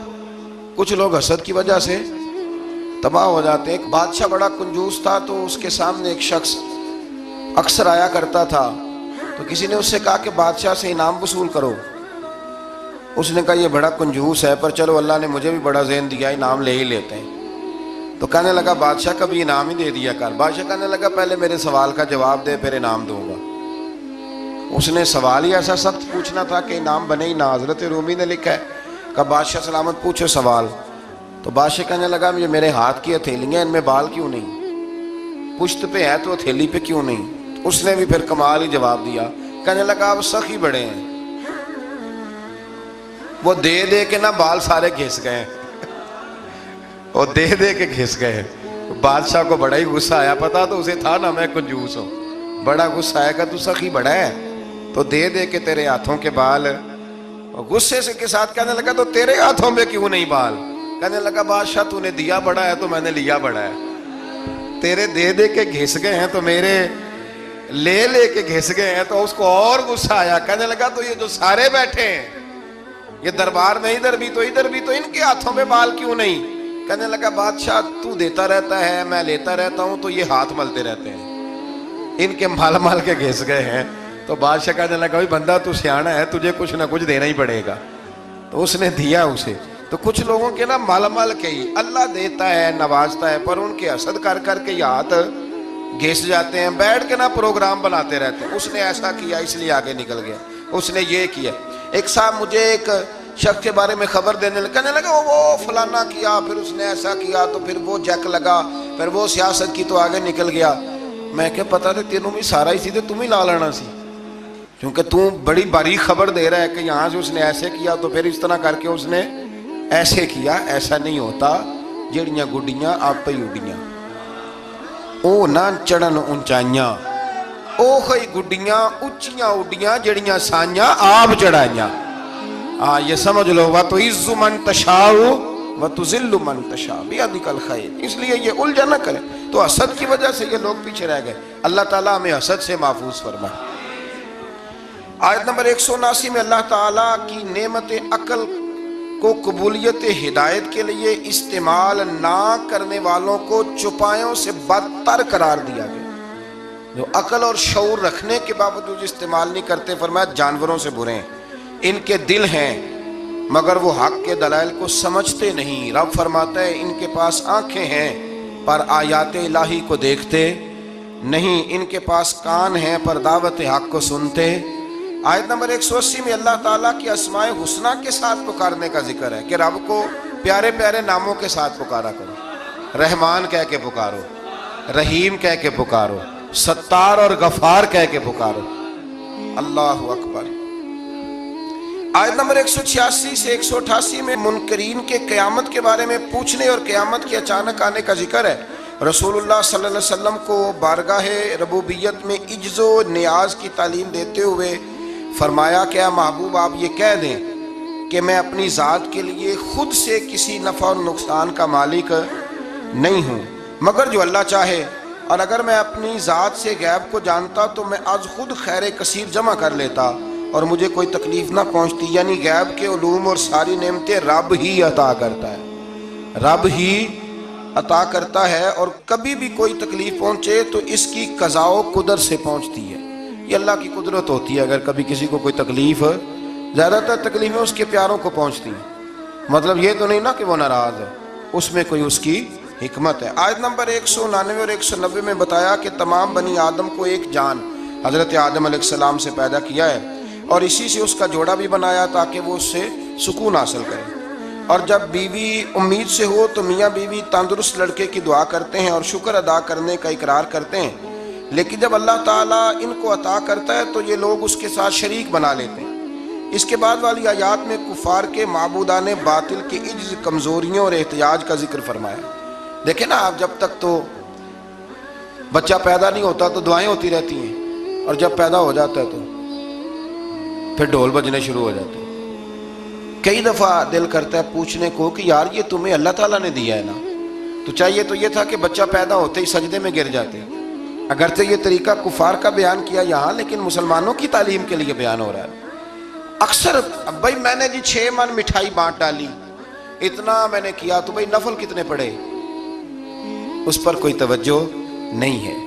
کچھ لوگ حسد کی وجہ سے تباہ ہو جاتے ہیں۔ ایک بادشاہ بڑا کنجوس تھا، تو اس کے سامنے ایک شخص اکثر آیا کرتا تھا، تو کسی نے اس سے کہا کہ بادشاہ سے انعام وصول کرو۔ اس نے کہا یہ بڑا کنجوس ہے، پر چلو اللہ نے مجھے بھی بڑا ذہن دیا، انعام لے ہی لیتے ہیں۔ تو کہنے لگا بادشاہ کا بھی انعام ہی دے دیا کر۔ بادشاہ کہنے لگا پہلے میرے سوال کا جواب دے پھر انعام دوں گا۔ اس نے سوال ہی ایسا سخت پوچھنا تھا کہ انعام بنے ہی نہ۔ حضرت رومی نے لکھا ہے کہ بادشاہ سلامت پوچھو سوال۔ تو بادشاہ کہنے لگا یہ میرے ہاتھ کی ہتھیلیاں، ان میں بال کیوں نہیں؟ پشت پہ ہے تو ہتھیلی پہ کیوں نہیں؟ اس نے بھی پھر کمال ہی جواب دیا، کہنے لگا آپ سخی بڑے ہیں، وہ دے دے کے نا بال سارے گھس گئے، وہ دے دے کے گھس گئے۔ بادشاہ کو بڑا ہی غصہ آیا، پتا تو اسے تھا نا میں کنجوس ہوں، بڑا غصہ آئے گا تو سخی بڑا ہے تو دے دے کے تیرے ہاتھوں کے بال۔ غصے سے کے ساتھ کہنے لگا تو تیرے ہاتھوں میں کیوں نہیں بال؟ کہنے لگا بادشاہ تو نے دیا بڑا ہے تو میں نے لیا بڑا ہے، تیرے دے دے کے گھس گئے ہیں تو میرے لے لے کے گھس گئے ہیں۔ تو اس کو اور غصہ آیا، کہنے لگا تو یہ جو سارے بیٹھے ہیں یہ دربار میں ادھر بھی تو ان کے ہاتھوں میں بال کیوں نہیں؟ کہنے لگا بادشاہ تو دیتا رہتا ہے میں لیتا رہتا ہوں تو یہ ہاتھ ملتے رہتے ہیں، ان کے مال مال کے گھس گئے ہیں۔ تو بادشاہ کہنے لگا بھائی بندہ تو سیانا ہے، تجھے کچھ نہ کچھ دینا ہی پڑے گا۔ تو اس نے دیا اسے۔ تو کچھ لوگوں کے نا مال مال کے ہی اللہ دیتا ہے نوازتا ہے، پر ان کے حسد کر کر کے یہ ہاتھ گھس جاتے ہیں، بیٹھ کے نا پروگرام بناتے رہتے ہیں، اس نے ایسا کیا اس لیے آگے نکل گیا، اس نے یہ کیا۔ ایک صاحب مجھے ایک شخص کے بارے میں خبر دینے لگا، کہنے لگا وہ فلانا کیا، پھر اس نے ایسا کیا، تو پھر وہ جیک لگا، پھر وہ سیاست کی تو آگے نکل گیا۔ میں کہ پتہ نہیں تینوں میں سارا ہی سی تھے، تم ہی لا لینا سی، کیونکہ تم بڑی باریک خبر دے رہا ہے کہ یہاں سے اس نے ایسے کیا تو پھر اس طرح کر کے اس نے ایسے کیا۔ ایسا نہیں ہوتا، جڑیاں گڈیاں آپ ہی اڈیاں، او نہ چڑھن اونچائیاں، او خی گڈیاں اچیاں اڈیاں جڑیاں سائیاں آپ چڑھائیاں۔ ہاں یہ سمجھ لو، وَتُعِزُّ مَن تَشَاءُ وَتُذِلُّ مَن تَشَاءُ بِيَدِكَ الْخَيْرُ۔ اس لیے یہ الجھا نہ کرے۔ تو حسد کی وجہ سے یہ لوگ پیچھے رہ گئے، اللہ تعالیٰ ہمیں حسد سے محفوظ فرمائے۔ آیت نمبر 179 میں اللہ تعالیٰ کی نعمت عقل کو قبولیت ہدایت کے لیے استعمال نہ کرنے والوں کو چوپایوں سے بدتر قرار دیا گیا۔ جو عقل اور شعور رکھنے کے باوجود استعمال نہیں کرتے، فرمایا جانوروں سے برے ہیں۔ ان کے دل ہیں مگر وہ حق کے دلائل کو سمجھتے نہیں۔ رب فرماتا ہے ان کے پاس آنکھیں ہیں پر آیات الہی کو دیکھتے نہیں، ان کے پاس کان ہیں پر دعوت حق کو سنتے۔ آیت نمبر 180 میں اللہ تعالیٰ کی اسماء حسنہ کے ساتھ پکارنے کا ذکر ہے کہ رب کو پیارے پیارے ناموں کے ساتھ پکارا کرو۔ رحمان کہہ کے پکارو، رحیم کہہ کے پکارو، ستار اور غفار کہہ کے پکارو۔ اللہ اکبر۔ آیت نمبر 186 سے 188 میں منکرین کے قیامت کے بارے میں پوچھنے اور قیامت کے اچانک آنے کا ذکر ہے۔ رسول اللہ صلی اللہ علیہ وسلم کو بارگاہ ربوبیت میں عجز و نیاز کی تعلیم دیتے ہوئے فرمایا کہ اے محبوب آپ یہ کہہ دیں کہ میں اپنی ذات کے لیے خود سے کسی نفع اور نقصان کا مالک نہیں ہوں مگر جو اللہ چاہے، اور اگر میں اپنی ذات سے غیب کو جانتا تو میں آج خود خیر کثیر جمع کر لیتا اور مجھے کوئی تکلیف نہ پہنچتی۔ یعنی غیب کے علوم اور ساری نعمتیں رب ہی عطا کرتا ہے، رب ہی عطا کرتا ہے، اور کبھی بھی کوئی تکلیف پہنچے تو اس کی قضاء و قدر سے پہنچتی ہے۔ یہ اللہ کی قدرت ہوتی ہے، اگر کبھی کسی کو کوئی تکلیف، زیادہ تر تکلیفیں اس کے پیاروں کو پہنچتی ہیں، مطلب یہ تو نہیں نا کہ وہ ناراض ہے، اس میں کوئی اس کی حکمت ہے۔ آیت نمبر 199 اور 190 میں بتایا کہ تمام بنی آدم کو ایک جان حضرت آدم علیہ السلام سے پیدا کیا ہے اور اسی سے اس کا جوڑا بھی بنایا تاکہ وہ اس سے سکون حاصل کرے۔ اور جب بیوی امید سے ہو تو میاں بیوی تندرست لڑکے کی دعا کرتے ہیں اور شکر ادا کرنے کا اقرار کرتے ہیں، لیکن جب اللہ تعالیٰ ان کو عطا کرتا ہے تو یہ لوگ اس کے ساتھ شریک بنا لیتے ہیں۔ اس کے بعد والی آیات میں کفار کے معبودان باطل کی عجز، کمزوریوں اور احتیاج کا ذکر فرمایا۔ دیکھیں نا آپ، جب تک تو بچہ پیدا نہیں ہوتا تو دعائیں ہوتی رہتی ہیں، اور جب پیدا ہو جاتا ہے تو پھر ڈھول بجنے شروع ہو جاتے ہیں۔ کئی دفعہ دل کرتا ہے پوچھنے کو کہ یار یہ تمہیں اللہ تعالیٰ نے دیا ہے نا، تو چاہیے تو یہ تھا کہ بچہ پیدا ہوتے ہی سجدے میں گر جاتے۔ اگرچہ یہ طریقہ کفار کا بیان کیا یہاں، لیکن مسلمانوں کی تعلیم کے لیے بیان ہو رہا ہے۔ اکثر بھائی میں نے 6 من مٹھائی بانٹ ڈالی، اتنا میں نے کیا، تو بھائی نفل کتنے پڑے، اس پر کوئی توجہ نہیں ہے۔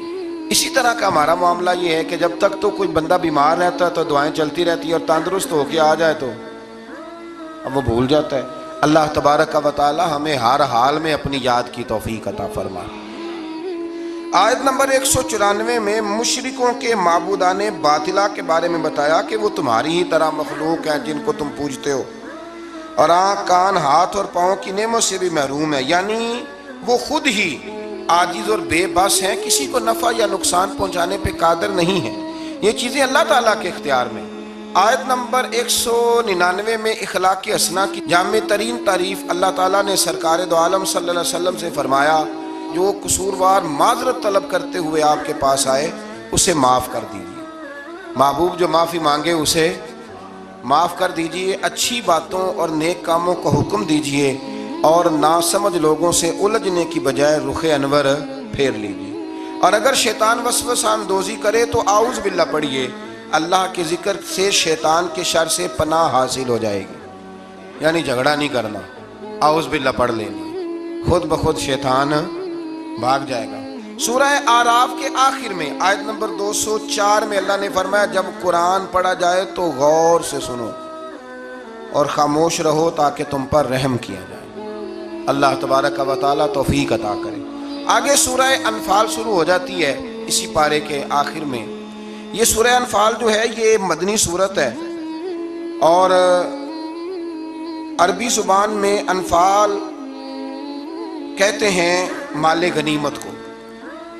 اسی طرح کا ہمارا معاملہ یہ ہے کہ جب تک تو کوئی بندہ بیمار رہتا ہے تو دعائیں چلتی رہتی ہیں، اور تندرست ہو کے آ جائے تو اب وہ بھول جاتا ہے۔ اللہ تبارک و تعالی ہمیں ہر حال میں اپنی یاد کی توفیق عطا فرمائے۔ آیت نمبر 194 میں مشرکوں کے معبودان باطلہ کے بارے میں بتایا کہ وہ تمہاری ہی طرح مخلوق ہیں جن کو تم پوجتے ہو، اور آنکھ، کان، ہاتھ اور پاؤں کی نعمت سے بھی محروم ہے، یعنی وہ خود ہی عاجز اور بے بس ہیں، کسی کو نفع یا نقصان پہنچانے پہ قادر نہیں ہیں۔ یہ چیزیں اللہ تعالیٰ کے اختیار میں۔ آیت نمبر 199 میں اخلاق حسنہ کی جامع ترین تعریف اللہ تعالیٰ نے سرکار دو عالم صلی اللہ علیہ وسلم سے فرمایا، جو قصوروار معذرت طلب کرتے ہوئے آپ کے پاس آئے اسے معاف کر دیجیے۔ محبوب جو معافی مانگے اسے معاف کر دیجیے، اچھی باتوں اور نیک کاموں کو حکم دیجیے، اور ناسمجھ لوگوں سے الجھنے کی بجائے رخ انور پھیر لیجیے۔ اور اگر شیطان وسوسہ اندوزی کرے تو اعوذ باللہ پڑھیے، اللہ کے ذکر سے شیطان کے شر سے پناہ حاصل ہو جائے گی۔ یعنی جھگڑا نہیں کرنا، اعوذ باللہ پڑھ لینی، خود بخود شیطان بھاگ جائے گا۔ سورہ اعراف کے آخر میں آیت نمبر 204 میں اللہ نے فرمایا، جب قرآن پڑھا جائے تو غور سے سنو اور خاموش رہو تاکہ تم پر رحم کیا جائے۔ اللہ تبارک و تعالیٰ توفیق عطا کرے۔ آگے سورہ انفال شروع ہو جاتی ہے اسی پارے کے آخر میں۔ یہ سورہ انفال جو ہے یہ مدنی سورت ہے، اور عربی زبان میں انفال کہتے ہیں مال غنیمت کو۔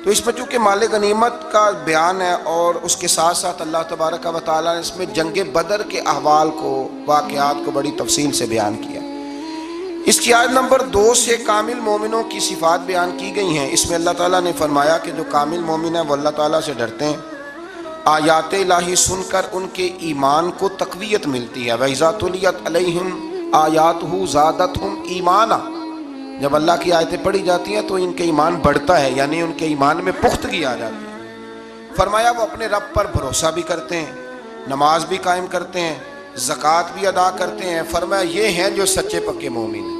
تو اس میں چونکہ مال غنیمت کا بیان ہے، اور اس کے ساتھ ساتھ اللہ تبارک و تعالیٰ نے اس میں جنگ بدر کے احوال کو، واقعات کو بڑی تفصیل سے بیان کیا۔ اس کی آیت نمبر 2 سے کامل مومنوں کی صفات بیان کی گئی ہیں۔ اس میں اللہ تعالیٰ نے فرمایا کہ جو کامل مومن ہیں وہ اللہ تعالیٰ سے ڈرتے ہیں، آیات الہی سن کر ان کے ایمان کو تقویت ملتی ہے۔ وَإِذَا تُلِيَتْ عَلَيْهِمْ آیَاتُهُ زَادَتْهُمْ ایمانا، جب اللہ کی آیتیں پڑھی جاتی ہیں تو ان کے ایمان بڑھتا ہے، یعنی ان کے ایمان میں پختگی آ جاتی ہے۔ فرمایا وہ اپنے رب پر بھروسہ بھی کرتے ہیں، نماز بھی قائم کرتے ہیں، زکوٰۃ بھی ادا کرتے ہیں۔ فرمایا یہ ہیں جو سچے پکے مومن ہیں۔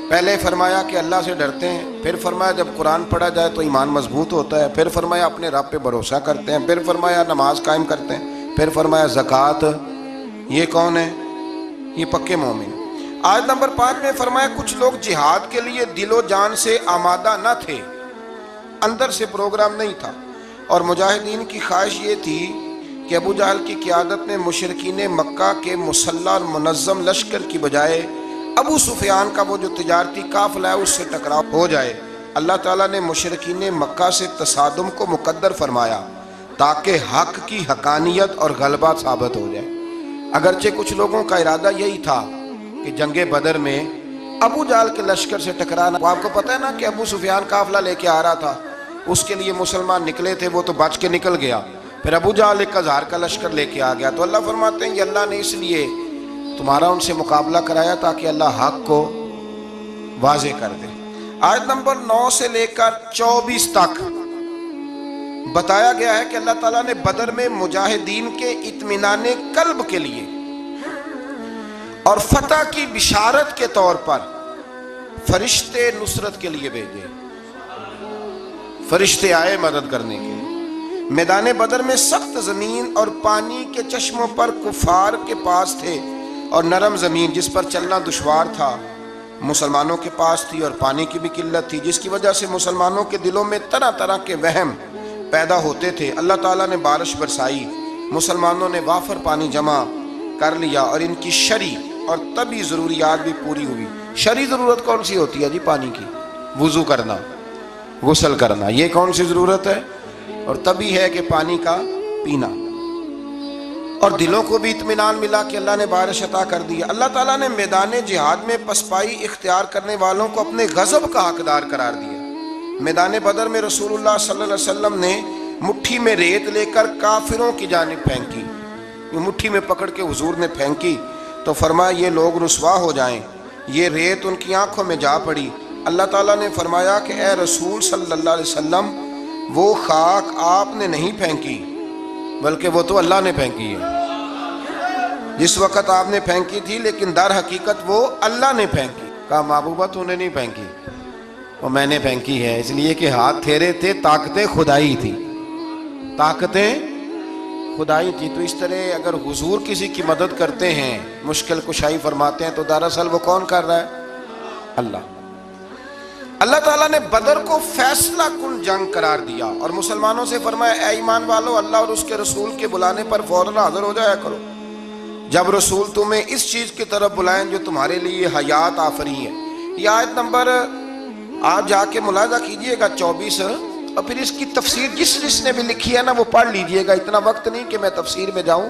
پہلے فرمایا کہ اللہ سے ڈرتے ہیں، پھر فرمایا جب قرآن پڑھا جائے تو ایمان مضبوط ہوتا ہے، پھر فرمایا اپنے رب پہ بھروسہ کرتے ہیں، پھر فرمایا نماز قائم کرتے ہیں، پھر فرمایا زکوٰۃ۔ یہ کون ہے؟ یہ پکے مومن۔ آیت نمبر 5 میں فرمایا کچھ لوگ جہاد کے لیے دل و جان سے آمادہ نہ تھے، اندر سے پروگرام نہیں تھا، اور مجاہدین کی خواہش یہ تھی کہ ابو جہل کی قیادت میں مشرکین مکہ کے مسلح اور منظم لشکر کی بجائے ابو سفیان کا وہ جو تجارتی قافلہ ہے اس سے ٹکراؤ ہو جائے۔ اللہ تعالیٰ نے مشرکین مکہ سے تصادم کو مقدر فرمایا تاکہ حق کی حقانیت اور غلبہ ثابت ہو جائے۔ اگرچہ کچھ لوگوں کا ارادہ یہی تھا کہ جنگ بدر میں ابو جہل کے لشکر سے ٹکرانا، آپ کو پتہ ہے نا کہ ابو سفیان قافلہ لے کے آ رہا تھا، اس کے لیے مسلمان نکلے تھے، وہ تو بچ کے نکل گیا، پھر ابو جہل 1000 کا لشکر لے کے آ گیا۔ تو اللہ فرماتے ہیں کہ اللہ نے اس لیے تمہارا ان سے مقابلہ کرایا تاکہ اللہ حق کو واضح کر دے۔ آیت نمبر 9 سے لے کر 24 تک بتایا گیا ہے کہ اللہ تعالیٰ نے بدر میں مجاہدین کے اطمینان قلب کے لیے اور فتح کی بشارت کے طور پر فرشتے نصرت کے لیے بھیجے۔ فرشتے آئے مدد کرنے کے لیے۔ میدان بدر میں سخت زمین اور پانی کے چشموں پر کفار کے پاس تھے، اور نرم زمین جس پر چلنا دشوار تھا مسلمانوں کے پاس تھی، اور پانی کی بھی قلت تھی، جس کی وجہ سے مسلمانوں کے دلوں میں طرح طرح کے وہم پیدا ہوتے تھے۔ اللہ تعالیٰ نے بارش برسائی، مسلمانوں نے وافر پانی جمع کر لیا، اور ان کی شرعی اور طبی ضروریات بھی پوری ہوئی۔ شرعی ضرورت کون سی ہوتی ہے جی؟ پانی کی، وضو کرنا، غسل کرنا، یہ کون سی ضرورت ہے؟ اور طبی ہے کہ پانی کا پینا۔ اور دلوں کو بھی اطمینان ملا کہ اللہ نے بارش عطا کر دی۔ اللہ تعالیٰ نے میدان جہاد میں پسپائی اختیار کرنے والوں کو اپنے غضب کا حقدار قرار دیا۔ میدان بدر میں رسول اللہ صلی اللہ علیہ وسلم نے مٹھی میں ریت لے کر کافروں کی جانب پھینکی، مٹھی میں پکڑ کے حضور نے پھینکی تو فرمایا یہ لوگ رسوا ہو جائیں، یہ ریت ان کی آنکھوں میں جا پڑی۔ اللہ تعالیٰ نے فرمایا کہ اے رسول صلی اللہ علیہ وسلم، وہ خاک آپ نے نہیں پھینکی بلکہ وہ تو اللہ نے پھینکی ہے۔ جس وقت آپ نے پھینکی تھی لیکن در حقیقت وہ اللہ نے پھینکی۔ کہا محبوبہ تو نے نہیں پھینکی، وہ میں نے پھینکی ہے، اس لیے کہ ہاتھ تھیرے تھے، طاقتیں خدائی تھی، طاقتیں خدائی تھی۔ تو اس طرح اگر حضور کسی کی مدد کرتے ہیں، مشکل کشائی فرماتے ہیں، تو دراصل وہ کون کر رہا ہے؟ اللہ۔ اللہ تعالیٰ نے بدر کو فیصلہ کن جنگ قرار دیا اور مسلمانوں سے فرمایا اے ایمان والو، اللہ اور اس کے رسول کے بلانے پر فوراً حاضر ہو جایا کرو جب رسول تمہیں اس چیز کی طرف بلائیں جو تمہارے لیے حیات آفری ہے۔ یہ آیت نمبر آپ جا کے ملاحظہ کیجئے گا 24، اور پھر اس کی تفسیر جس نے بھی لکھی ہے نا وہ پڑھ لیجئے گا، اتنا وقت نہیں کہ میں تفسیر میں جاؤں۔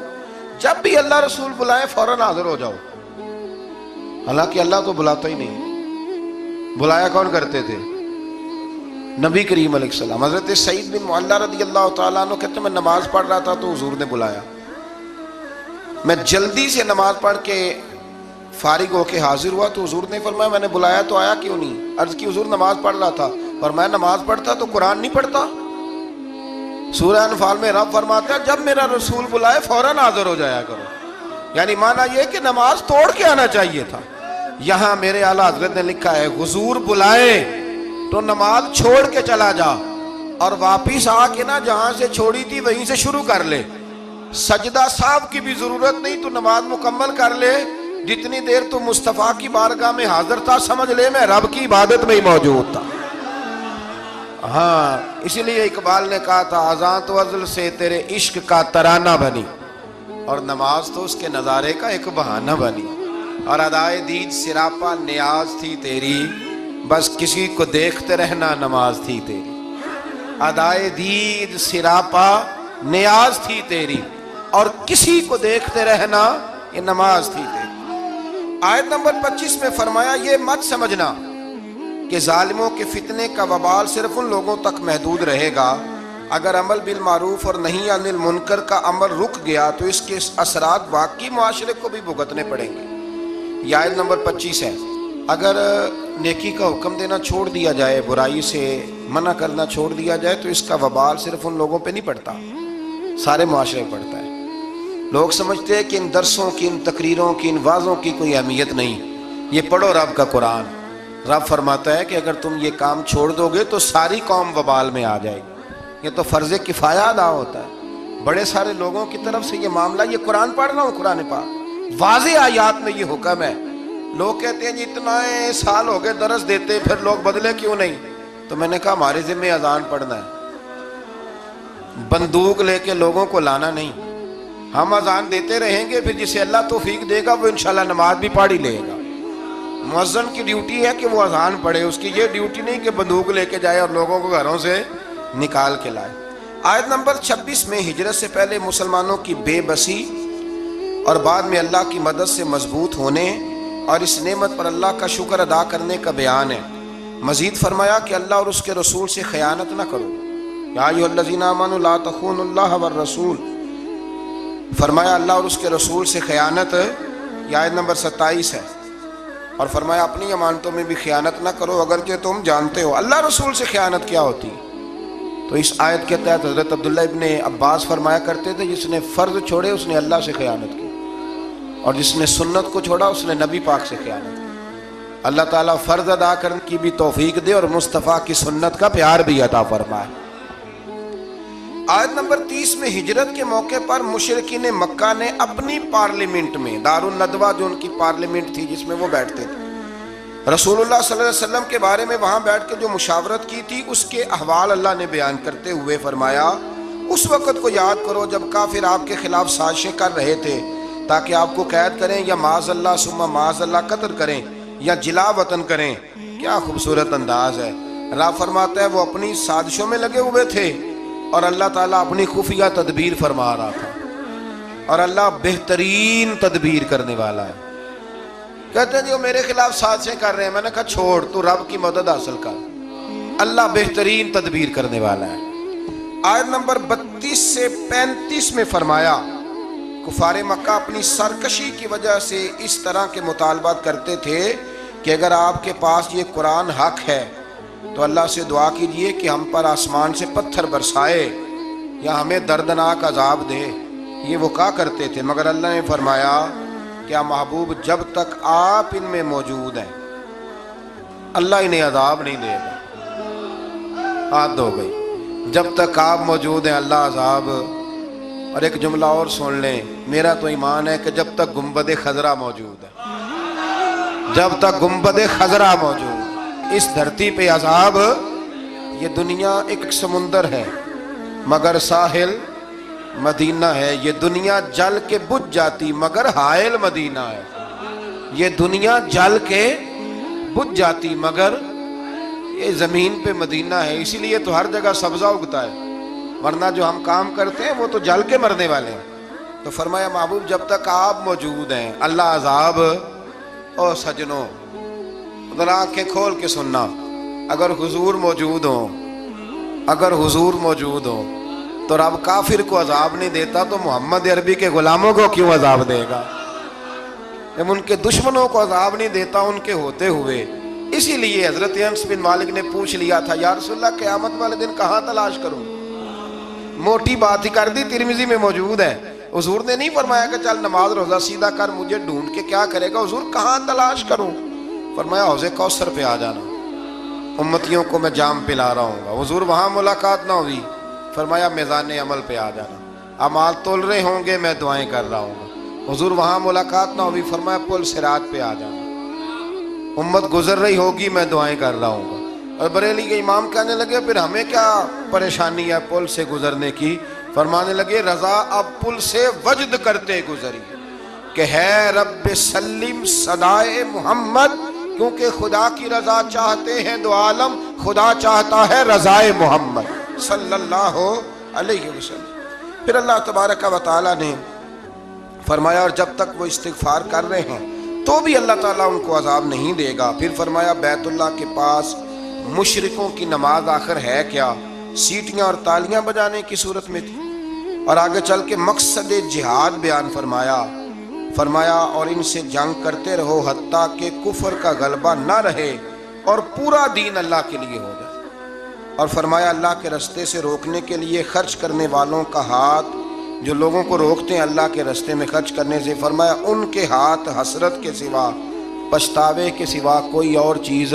جب بھی اللہ رسول بلائیں فوراً حاضر ہو جاؤ، حالانکہ اللہ تو بلاتا ہی نہیں، بلایا کون کرتے تھے؟ نبی کریم علیہ السلام۔ حضرت سعید بن معلہ رضی اللہ تعالیٰ عنہ کہتے ہیں میں نماز پڑھ رہا تھا تو حضور نے بلایا، میں جلدی سے نماز پڑھ کے فارغ ہو کے حاضر ہوا تو حضور نے فرمایا میں نے بلایا تو آیا کیوں نہیں؟ عرض کی حضور نماز پڑھ رہا تھا، اور میں نماز پڑھتا تو قرآن نہیں پڑھتا؟ سورہ انفال میں رب فرماتا ہے جب میرا رسول بلائے فوراً حاضر ہو جایا کرو، یعنی معنی یہ کہ نماز توڑ کے آنا چاہیے تھا۔ یہاں میرے اعلیٰ حضرت نے لکھا ہے حضور بلائے تو نماز چھوڑ کے چلا جا، اور واپس آ کے نا جہاں سے چھوڑی تھی وہیں سے شروع کر لے، سجدہ صاحب کی بھی ضرورت نہیں، تو نماز مکمل کر لے، جتنی دیر تو مصطفیٰ کی بارگاہ میں حاضر تھا سمجھ لے میں رب کی عبادت میں ہی موجود تھا۔ ہاں اسی لیے اقبال نے کہا تھا اذان تو ازل سے تیرے عشق کا ترانہ بنی، اور نماز تو اس کے نظارے کا ایک بہانہ بنی، اور ادائے دید سراپا نیاز تھی تیری، بس کسی کو دیکھتے رہنا نماز تھی تیری۔ ادائے دید سراپا نیاز تھی تیری، اور کسی کو دیکھتے رہنا یہ نماز تھی تیری۔ آیت نمبر 25 میں فرمایا یہ مت سمجھنا کہ ظالموں کے فتنے کا وبال صرف ان لوگوں تک محدود رہے گا اگر عمل بالمعروف اور نہیں عن المنکر کا عمل رک گیا تو اس کے اثرات باقی معاشرے کو بھی بھگتنے پڑیں گے۔ یہ آیت نمبر 25 ہے۔ اگر نیکی کا حکم دینا چھوڑ دیا جائے، برائی سے منع کرنا چھوڑ دیا جائے، تو اس کا وبال صرف ان لوگوں پہ نہیں پڑتا، سارے معاشرے پہ پڑتا ہے۔ لوگ سمجھتے ہیں کہ ان درسوں کی، ان تقریروں کی، ان وعظوں کی کوئی اہمیت نہیں، یہ پڑھو رب کا قرآن۔ رب فرماتا ہے کہ اگر تم یہ کام چھوڑ دو گے تو ساری قوم وبال میں آ جائے گی۔ یہ تو فرض کفایہ ادا ہوتا ہے، بڑے سارے لوگوں کی طرف سے یہ معاملہ، یہ قرآن پڑھ رہا ہوں، قرآن پاک واضح آیات میں یہ حکم ہے۔ لوگ کہتے ہیں جی اتنا سال ہو گئے درس دیتے، پھر لوگ بدلے کیوں نہیں؟ تو میں نے کہا ہمارے ذمہ اذان پڑھنا ہے، بندوق لے کے لوگوں کو لانا نہیں۔ ہم اذان دیتے رہیں گے، پھر جسے اللہ توفیق دے گا وہ انشاءاللہ نماز بھی پڑھ ہی لے گا۔ مؤذن کی ڈیوٹی ہے کہ وہ اذان پڑھے، اس کی یہ ڈیوٹی نہیں کہ بندوق لے کے جائے اور لوگوں کو گھروں سے نکال کے لائے۔ آیت نمبر 26 میں ہجرت سے پہلے مسلمانوں کی بے بسی اور بعد میں اللہ کی مدد سے مضبوط ہونے اور اس نعمت پر اللہ کا شکر ادا کرنے کا بیان ہے۔ مزید فرمایا کہ اللہ اور اس کے رسول سے خیانت نہ کرو، یا ایھا الذین آمنوا لا تخونوا اللہ والرسول۔ فرمایا اللہ اور اس کے رسول سے خیانت، یہ آیت نمبر 27 ہے۔ اور فرمایا اپنی امانتوں میں بھی خیانت نہ کرو اگرچہ تم جانتے ہو۔ اللہ رسول سے خیانت کیا ہوتی ہے؟ تو اس آیت کے تحت حضرت عبداللہ ابن عباس فرمایا کرتے تھے جس نے فرض چھوڑے اس نے اللہ سے خیانت کی، اور جس نے سنت کو چھوڑا اس نے نبی پاک سے خیانت کی۔ اللہ تعالیٰ فرض ادا کرنے کی بھی توفیق دے اور مصطفیٰ کی سنت کا پیار بھی عطا فرمائے۔ آیت نمبر 30 میں ہجرت کے موقع پر مشرکین مکہ نے اپنی پارلیمنٹ میں، دارالندوہ جو ان کی پارلیمنٹ تھی جس میں وہ بیٹھتے تھے، رسول اللہ صلی اللہ علیہ وسلم کے بارے میں وہاں بیٹھ کے جو مشاورت کی تھی اس کے احوال اللہ نے بیان کرتے ہوئے فرمایا اس وقت کو یاد کرو جب کافر آپ کے خلاف سازشیں کر رہے تھے تاکہ آپ کو قید کریں یا معاذ اللہ ثم معاذ اللہ قتل کریں یا جلا وطن کریں۔ کیا خوبصورت انداز ہے۔ رب فرماتا ہے وہ اپنی سازشوں میں لگے ہوئے تھے اور اللہ تعالیٰ اپنی خفیہ تدبیر فرما رہا تھا، اور اللہ بہترین تدبیر کرنے والا ہے۔ کہتے ہیں جو میرے خلاف سازشیں کر رہے ہیں، میں نے کہا چھوڑ، تو رب کی مدد حاصل کر، اللہ بہترین تدبیر کرنے والا ہے۔ آیت نمبر 32 سے 35 میں فرمایا کفار مکہ اپنی سرکشی کی وجہ سے اس طرح کے مطالبات کرتے تھے کہ اگر آپ کے پاس یہ قرآن حق ہے تو اللہ سے دعا کیجئے کہ ہم پر آسمان سے پتھر برسائے یا ہمیں دردناک عذاب دے۔ یہ وہ کہا کرتے تھے، مگر اللہ نے فرمایا کیا محبوب جب تک آپ ان میں موجود ہیں اللہ انہیں عذاب نہیں دے گا۔ حد ہو گئی، جب تک آپ موجود ہیں اللہ عذاب۔ اور ایک جملہ اور سن لیں، میرا تو ایمان ہے کہ جب تک گنبد خضرا موجود ہے، جب تک گنبد خضرا موجود، اس دھرتی پہ عذاب۔ یہ دنیا ایک سمندر ہے مگر ساحل مدینہ ہے، یہ دنیا جل کے بجھ جاتی مگر حائل مدینہ ہے۔ یہ دنیا جل کے بجھ جاتی مگر یہ زمین پہ مدینہ ہے، اسی لیے تو ہر جگہ سبزہ اگتا ہے، ورنہ جو ہم کام کرتے ہیں وہ تو جل کے مرنے والے ہیں۔ تو فرمایا محبوب جب تک آپ موجود ہیں اللہ عذاب۔ او سجنوں ذرا آنکھیں کھول کے سننا، اگر حضور موجود ہوں، اگر حضور موجود ہوں تو رب کافر کو عذاب نہیں دیتا تو محمد عربی کے غلاموں کو کیوں عذاب دے گا؟ جب ان کے دشمنوں کو عذاب نہیں دیتا ان کے ہوتے ہوئے۔ اسی لیے حضرت انس بن مالک نے پوچھ لیا تھا یا رسول اللہ قیامت والے دن کہاں تلاش کروں؟ موٹی بات ہی کر دی، ترمذی میں موجود ہے۔ حضور نے نہیں فرمایا کہ چل نماز روزہ سیدھا کر، مجھے ڈھونڈ کے کیا کرے گا؟ حضور کہاں تلاش کروں؟ فرمایا حوض کوثر پہ آ جانا، امتیوں کو میں جام پلا رہا ہوں گا۔ حضور وہاں ملاقات نہ ہوئی، فرمایا میزان عمل پہ آ جانا، اعمال تول رہے ہوں گے میں دعائیں کر رہا ہوں گا۔ حضور وہاں ملاقات نہ ہوئی، فرمایا پل صراط پہ آ جانا، امت گزر رہی ہوگی میں دعائیں کر رہا ہوں گا۔ اور بریلی کے امام کہنے لگے پھر ہمیں کیا پریشانی ہے پل سے گزرنے کی؟ فرمانے لگے رضا اب پل سے وجد کرتے گزری کہ ہے رب سلم صدائے محمد، کیونکہ خدا کی رضا چاہتے ہیں دو عالم، خدا چاہتا ہے رضائے محمد صلی اللہ علیہ وسلم۔ پھر اللہ تبارک و تعالیٰ نے فرمایا اور جب تک وہ استغفار کر رہے ہیں تو بھی اللہ تعالیٰ ان کو عذاب نہیں دے گا۔ پھر فرمایا بیت اللہ کے پاس مشرکوں کی نماز آخر ہے کیا؟ سیٹیاں اور تالیاں بجانے کی صورت میں تھی۔ اور آگے چل کے مقصد جہاد بیان فرمایا اور ان سے جنگ کرتے رہو حتیٰ کہ کفر کا غلبہ نہ رہے اور پورا دین اللہ کے لیے ہو جائے۔ اور فرمایا اللہ کے رستے سے روکنے کے لیے خرچ کرنے والوں کا ہاتھ، جو لوگوں کو روکتے ہیں اللہ کے رستے میں خرچ کرنے سے، فرمایا ان کے ہاتھ حسرت کے سوا، پچھتاوے کے سوا کوئی اور چیز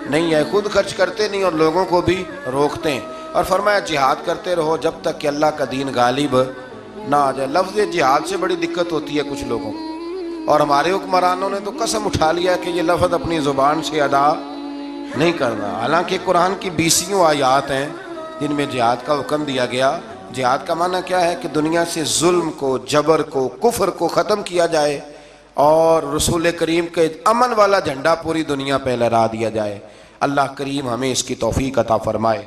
نہیں ہے، خود خرچ کرتے نہیں اور لوگوں کو بھی روکتے ہیں۔ اور فرمایا جہاد کرتے رہو جب تک کہ اللہ کا دین غالب نہ آ جائے۔ لفظ جہاد سے بڑی دقت ہوتی ہے کچھ لوگوں کو، اور ہمارے حکمرانوں نے تو قسم اٹھا لیا کہ یہ لفظ اپنی زبان سے ادا نہیں کرنا، حالانکہ قرآن کی 20 آیات ہیں جن میں جہاد کا حکم دیا گیا۔ جہاد کا معنی کیا ہے کہ دنیا سے ظلم کو، جبر کو، کفر کو ختم کیا جائے اور رسول کریم کے امن والا جھنڈا پوری دنیا پہ لہرا دیا جائے۔ اللہ کریم ہمیں اس کی توفیق عطا فرمائے۔